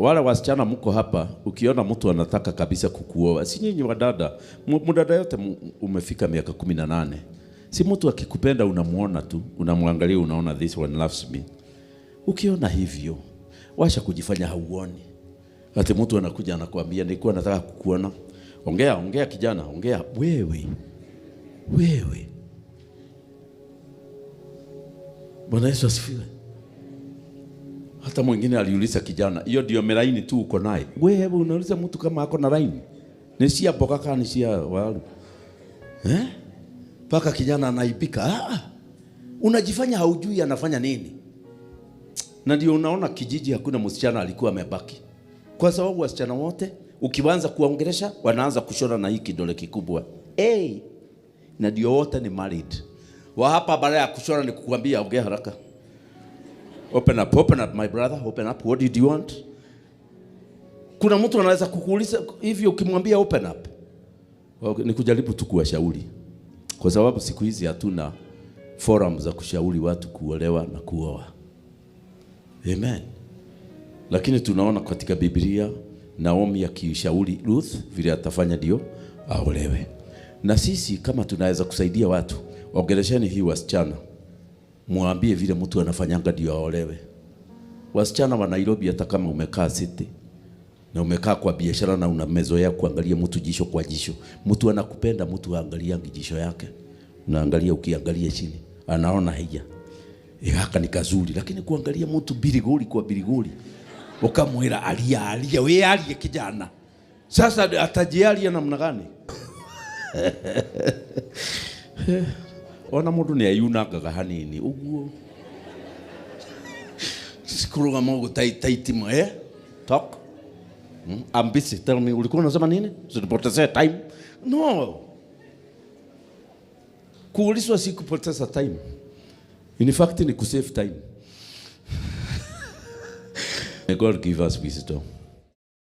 Wale wasichana mko hapa, ukiona mtu anataka kabisa kukuoa, si nyinyi wadada, mdada yote umefika miaka 18. Si mtu akikupenda unamuona tu, unamwangalia unaona this one loves me. Ukiona hivyo, washa kujifanya hauoni. Ati mtu anakuja anakuambia nilikuwa nataka kukuona. Ongea kijana, ongea wewe. Bwana Yesu asifiwe. Hata mwingine aliuliza kijana, hiyo ndio melaini tu uko naye. Wewe unauliza mtu kama ako na line. Ni sia boka kani sia walu. Paka kijana anaipika. Unajifanya haujui anafanya nini. Na ndio unaona kijiji hakuna msichana alikuwa amebaki. Kwa sababu wasichana wote ukianza kuwaongelesha wanaanza kushona na hii kidole kikubwa. Na ndio wote ni married. Wa hapa baada ya kushona ni kukuambia ongea haraka. Open up my brother, open up. What did you want? Kuna mtu anaweza kukuuliza hivi ukimwambia open up. Ni kujaribu tu kuwashauri. Kwa sababu siku hizi hatuna forum za kushauri watu kuolewa na kuoa. Amen. Lakini tunaona katika Biblia Naomi akishauri Ruth vile atafanya ndio aolewe. Na sisi kama tunaweza kusaidia watu, ongelesheni hii wasichana. Muambie vile mtu anafanyanga ndio aolewe. Wasichana wa Nairobi hata kama umekaa city na umekaa kwa biashara na una mezoea kuangalia mtu jisho kwa jisho. Mtu anakupenda, mtu aangalia jisho yake. Unaangalia ukiangalia chini, anaona hija. Haka ni kazuri, lakini kuangalia mtu birigoli kwa birigoli. Ukamwira alia, wewe alia kijana. Sasa atajialia namna gani? Ona mundu ni ayunanga hanini uguo. Sikuruga mogo taiti mo talk. I'm busy. Tell me ulikuwa unasema nini? Usipoteze time. No. Kuulizwa si kupoteza time. In fact ni kusave time. May God give us wisdom.